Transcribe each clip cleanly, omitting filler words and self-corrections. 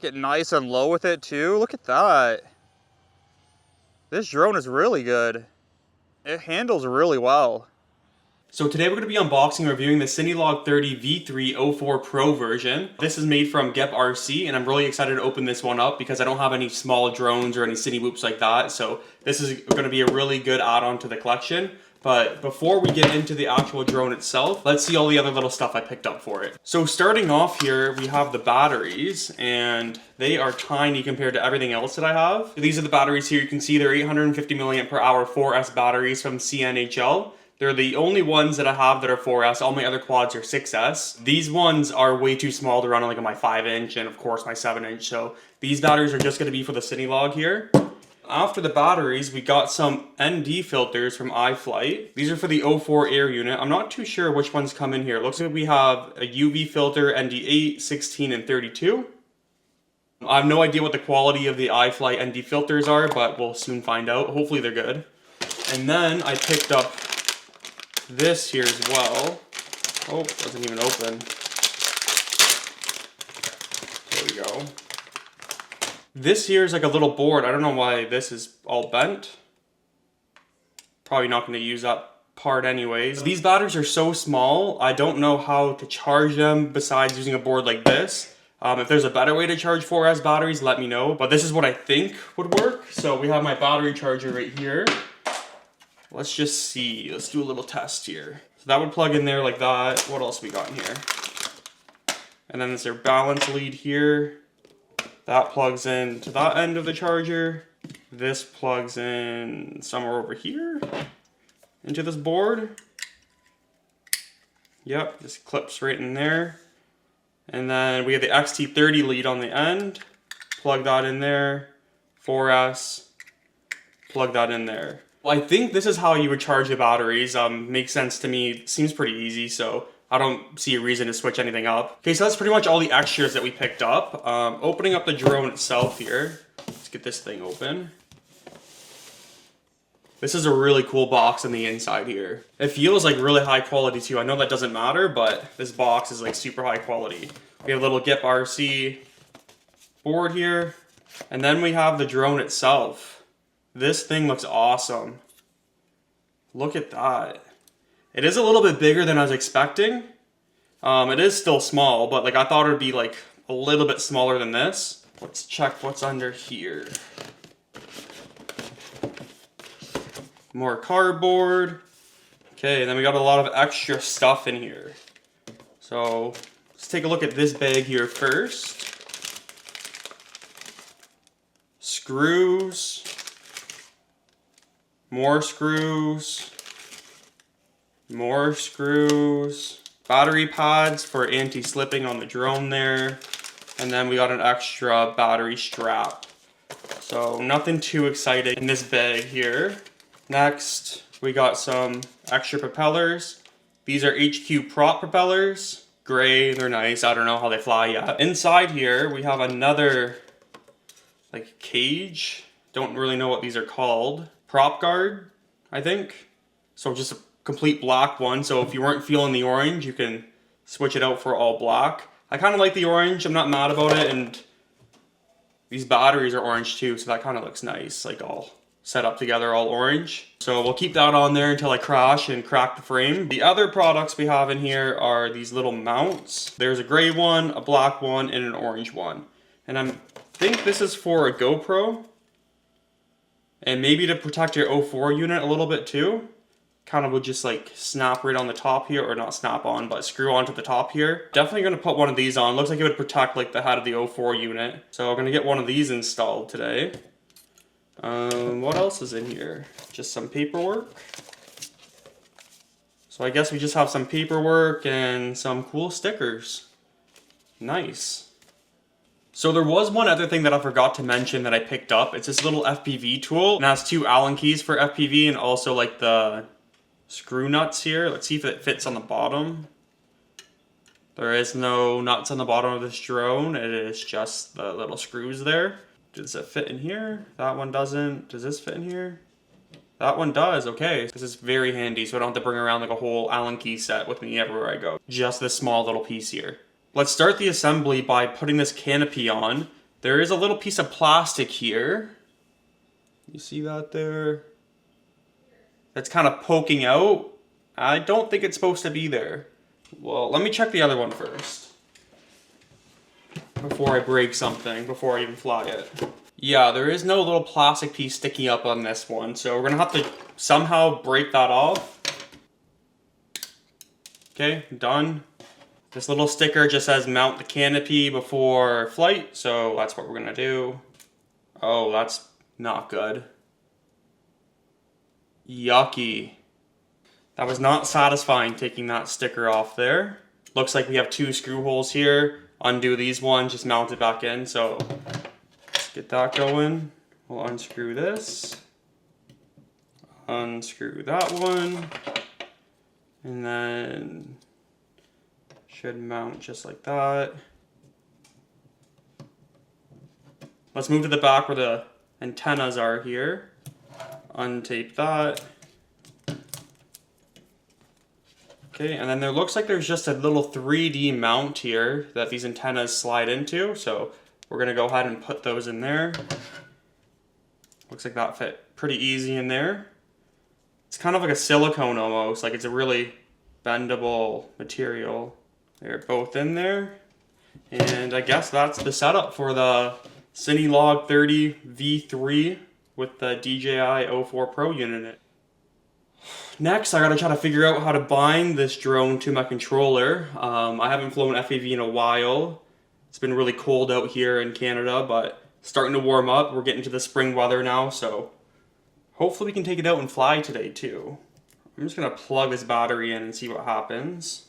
Get nice and low with it too. Look at that. This drone is really good. It handles really well. So today we're going to be unboxing and reviewing the Cinelog 30 V3 04 Pro version. This is made from Gep RC, and I'm really excited to open this one up because I don't have any small drones or any cine whoops like that. So this is going to be a really good add-on to the collection. But before we get into the actual drone itself, let's see all the other little stuff I picked up for it. So starting off here, we have the batteries, and they are tiny compared to everything else that I have. These are the batteries here. You can see they're 850 mAh 4S batteries from CNHL. They're the only ones that I have that are 4S. All my other quads are 6S. These ones are way too small to run on like my 5-inch and of course my 7-inch. So these batteries are just going to be for the Cinelog here. After the batteries, we got some ND filters from iFlight. These are for the 04 Air unit. I'm not too sure which ones come in here. It looks like we have a UV filter, ND8, 16, and 32. I have no idea what the quality of the iFlight ND filters are, but we'll soon find out. Hopefully they're good. And then I picked up this here as well. Oh, doesn't even open. There we go. This here is like a little board. I don't know why this is all bent. Probably not going to use that part anyways. These batteries are so small, I don't know how to charge them besides using a board like this. If there's a better way to charge 4S batteries, let me know. But this is what I think would work. So we have my battery charger right here. Let's just see. Let's do a little test here. So that would plug in there like that. What else we got in here? And then there's their balance lead here. That plugs in to that end of the charger. This plugs in somewhere over here into this board. Yep, just clips right in there. And then we have the XT30 lead on the end. Plug that in there. 4S. Plug that in there. Well, I think this is how you would charge the batteries. Makes sense to me. Seems pretty easy, so I don't see a reason to switch anything up. Okay, so that's pretty much all the extras that we picked up. Opening up the drone itself here. Let's get this thing open. This is a really cool box on the inside here. It feels like really high quality too. I know that doesn't matter, but this box is like super high quality. We have a little Gep RC board here. And then we have the drone itself. This thing looks awesome. Look at that. It is a little bit bigger than I was expecting. It is still small, but like I thought it would be like a little bit smaller than this. Let's check what's under here. More cardboard. Okay, and then we got a lot of extra stuff in here. So let's take a look at this bag here first. Screws. More screws. More screws. Battery pads for anti-slipping on the drone there. And then we got an extra battery strap. So nothing too exciting in this bag here. Next, we got some extra propellers. These are HQ prop propellers. Gray, they're nice. I don't know how they fly yet. Inside here, we have another like cage. Don't really know what these are called. Prop guard, I think. So just a complete black one. So if you weren't feeling the orange, you can switch it out for all black. I kind of like the orange. I'm not mad about it. And these batteries are orange too. So that kind of looks nice. Like all set up together, all orange. So we'll keep that on there until I crash and crack the frame. The other products we have in here are these little mounts. There's a gray one, a black one, and an orange one. And I think this is for a GoPro. And maybe to protect your 04 unit a little bit too. Kind of would just like snap right on the top here, or not snap on, but screw onto the top here. Definitely going to put one of these on. Looks like it would protect like the head of the 04 unit. So I'm going to get one of these installed today. What else is in here? Just some paperwork. So I guess we just have some paperwork and some cool stickers. Nice. So there was one other thing that I forgot to mention that I picked up. It's this little FPV tool. And it has 2 Allen keys for FPV and also like the screw nuts here. Let's see if it fits on the bottom. There is no nuts on the bottom of this drone. It is just the little screws there. Does it fit in here? That one doesn't. Does this fit in here? That one does, okay. This is very handy, so I don't have to bring around like a whole Allen key set with me everywhere I go. Just this small little piece here. Let's start the assembly by putting this canopy on. There is a little piece of plastic here. You see that there? That's kind of poking out. I don't think it's supposed to be there. Well, let me check the other one first. Before I break something, before I even fly it. Yeah, there is no little plastic piece sticking up on this one, so we're gonna have to somehow break that off. Okay, done. This little sticker just says mount the canopy before flight, so that's what we're gonna do. Oh, that's not good. Yucky. That was not satisfying taking that sticker off there. Looks like we have 2 screw holes here. Undo these ones, just mount it back in, so let's get that going. We'll unscrew this. Unscrew that one. And then should mount just like that. Let's move to the back where the antennas are here. Untape that. Okay, and then there looks like there's just a little 3D mount here that these antennas slide into, so we're gonna go ahead and put those in there. Looks like that fit pretty easy in there. It's kind of like a silicone almost, like it's a really bendable material. They're both in there. And I guess that's the setup for the Cinelog 30 V3 with the DJI O4 Pro unit in it. Next, I gotta try to figure out how to bind this drone to my controller. I haven't flown FPV in a while. It's been really cold out here in Canada, but starting to warm up. We're getting to the spring weather now, so hopefully we can take it out and fly today too. I'm just gonna plug this battery in and see what happens.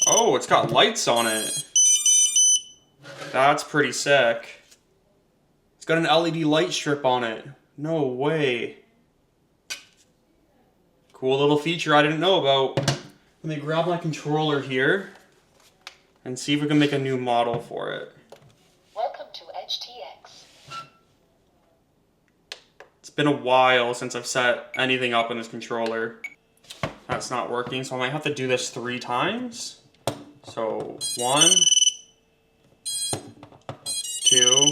Oh, it's got lights on it. That's pretty sick. It's got an LED light strip on it. No way. Cool little feature I didn't know about. Let me grab my controller here and see if we can make a new model for it. Welcome to HTX. It's been a while since I've set anything up on this controller. That's not working, so I might have to do this 3 times. So 1, 2,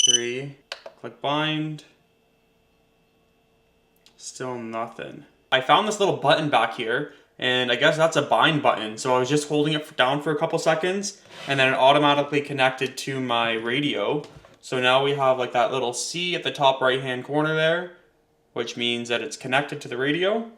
3, click bind. Still nothing. I found this little button back here, and I guess that's a bind button. So I was just holding it down for a couple seconds, and then it automatically connected to my radio. So now we have like that little C at the top right hand corner there, which means that it's connected to the radio.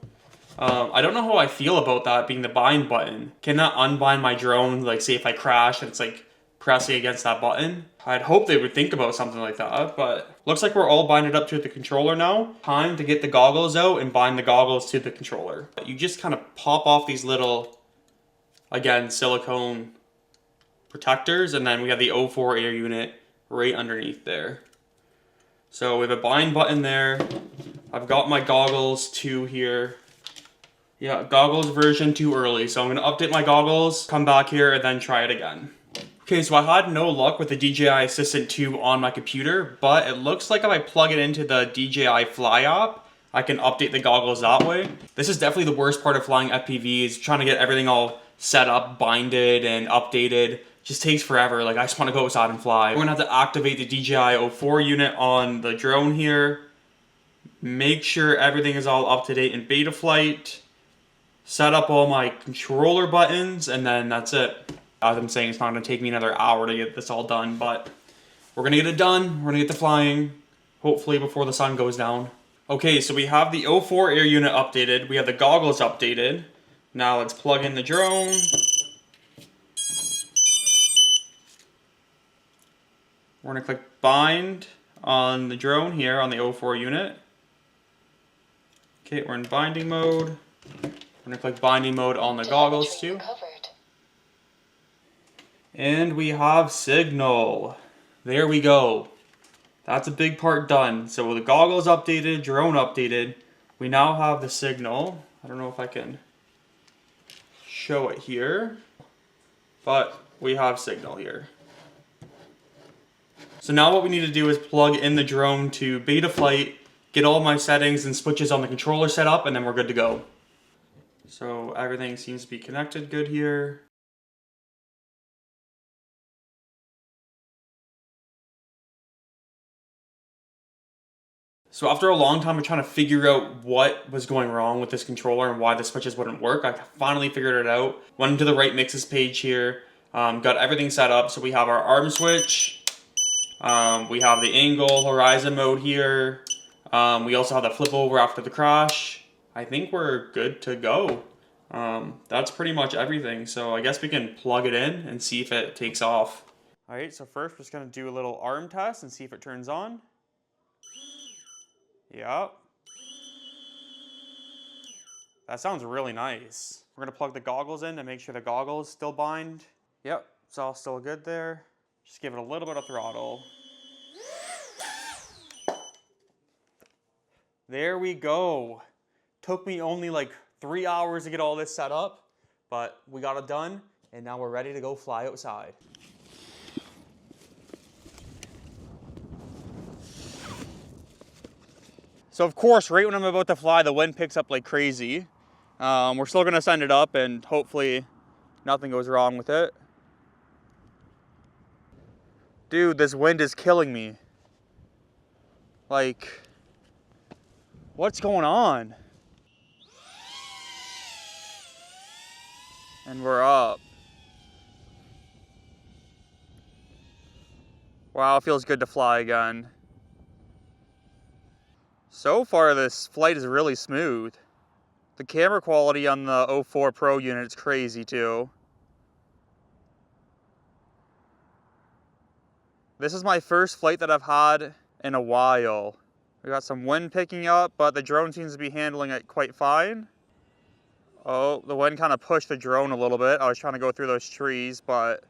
I don't know how I feel about that being the bind button. Can that unbind my drone, like say if I crash and it's like pressing against that button? I'd hope they would think about something like that, but looks like we're all binded up to the controller now. Time to get the goggles out and bind the goggles to the controller. You just kind of pop off these little, again, silicone protectors, and then we have the O4 air unit right underneath there. So we have a bind button there. I've got my goggles 2 here. Yeah, goggles version 2 early, so I'm gonna update my goggles, come back here, and then try it again. Okay, so I had no luck with the DJI Assistant 2 on my computer, but it looks like if I plug it into the DJI Fly app, I can update the goggles that way. This is definitely the worst part of flying FPV, is trying to get everything all set up, binded, and updated. Just takes forever. Like, I just want to go outside and fly. We're gonna have to activate the DJI O4 unit on the drone here. Make sure everything is all up to date in Betaflight. Set up all my controller buttons, and then that's it. As I'm saying, it's not going to take me another hour to get this all done, but we're going to get it done. We're going to get the flying, hopefully before the sun goes down. Okay, so we have the O4 air unit updated. We have the goggles updated. Now let's plug in the drone. We're going to click bind on the drone here on the O4 unit. Okay, we're in binding mode. We're going to click binding mode on the goggles too. And we have signal. There we go. That's a big part done. So the goggles updated, drone updated. We now have the signal. I don't know if I can show it here, but we have signal here. So now what we need to do is plug in the drone to Betaflight, get all my settings and switches on the controller set up, and then we're good to go. So everything seems to be connected good here. So after a long time of trying to figure out what was going wrong with this controller and why the switches wouldn't work, I finally figured it out. Went into the right mixes page here, got everything set up. So we have our arm switch, we have the angle horizon mode here. We also have the flip over after the crash. I think we're good to go. That's pretty much everything. So I guess we can plug it in and see if it takes off. All right, so first we're just gonna do a little arm test and see if it turns on. Yep. That sounds really nice. We're gonna plug the goggles in to make sure the goggles still bind. Yep, it's all still good there. Just give it a little bit of throttle. There we go. Took me only like 3 hours to get all this set up, but we got it done, and now we're ready to go fly outside. So of course, right when I'm about to fly, the wind picks up like crazy. We're still gonna send it up and hopefully nothing goes wrong with it. Dude, this wind is killing me. Like, what's going on? And we're up. Wow, it feels good to fly again. So far, this flight is really smooth. The camera quality on the 04 Pro unit is crazy too. This is my first flight that I've had in a while. We got some wind picking up, but the drone seems to be handling it quite fine. Oh, the wind kind of pushed the drone a little bit. I was trying to go through those trees, but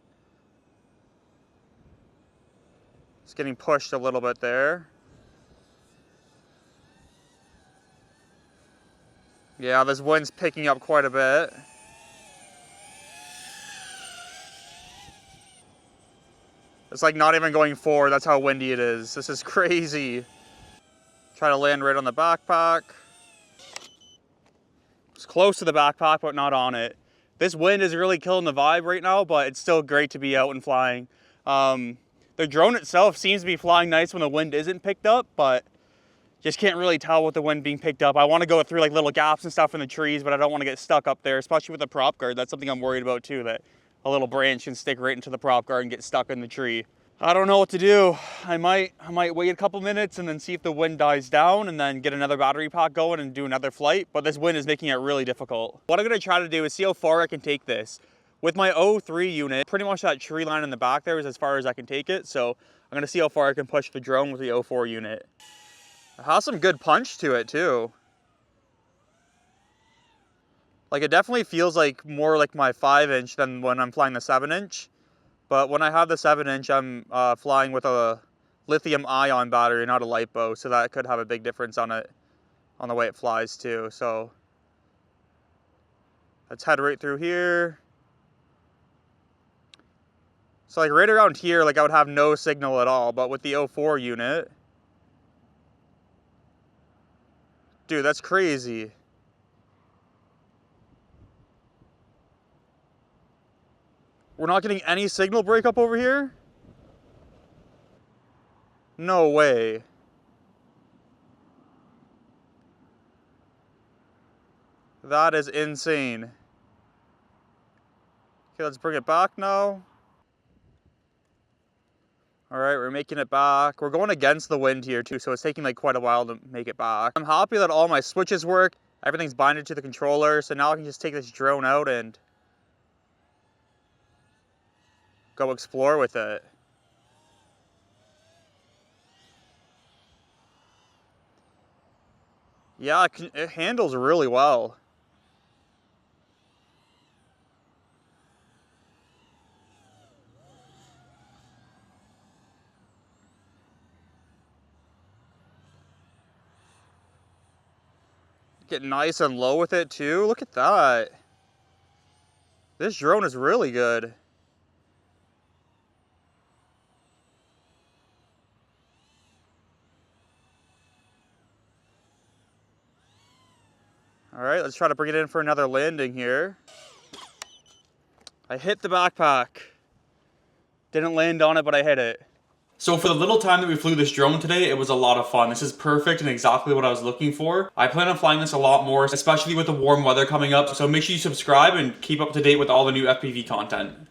it's getting pushed a little bit there. Yeah, this wind's picking up quite a bit. It's like not even going forward, that's how windy it is. This is crazy. Try to land right on the backpack. It's close to the backpack, but not on it. This wind is really killing the vibe right now, but it's still great to be out and flying. The drone itself seems to be flying nice when the wind isn't picked up, but just can't really tell with the wind being picked up. I want to go through like little gaps and stuff in the trees, but I don't want to get stuck up there, especially with the prop guard. That's something I'm worried about too, that a little branch can stick right into the prop guard and get stuck in the tree. I don't know what to do. I might wait a couple minutes and then see if the wind dies down and then get another battery pack going and do another flight, but this wind is making it really difficult. What I'm gonna try to do is see how far I can take this. With my 03 unit, pretty much that tree line in the back there is as far as I can take it, so I'm gonna see how far I can push the drone with the 04 unit. It has some good punch to it too. Like, it definitely feels like more like my 5-inch than when I'm flying the 7-inch. But when I have the 7-inch, I'm flying with a lithium-ion battery, not a LiPo, so that could have a big difference on it, on the way it flies too. So let's head right through here. So like right around here, like I would have no signal at all, but with the 04 unit, dude, that's crazy. We're not getting any signal breakup over here? No way. That is insane. Okay, let's bring it back now. All right, we're making it back. We're going against the wind here too, so it's taking like quite a while to make it back. I'm happy that all my switches work. Everything's binded to the controller, so now I can just take this drone out and go explore with it. Yeah, it handles really well. Get nice and low with it too. Look at that. This drone is really good. All right, let's try to bring it in for another landing here. I hit the backpack. Didn't land on it, but I hit it. So for the little time that we flew this drone today, it was a lot of fun. This is perfect and exactly what I was looking for. I plan on flying this a lot more, especially with the warm weather coming up. So make sure you subscribe and keep up to date with all the new FPV content.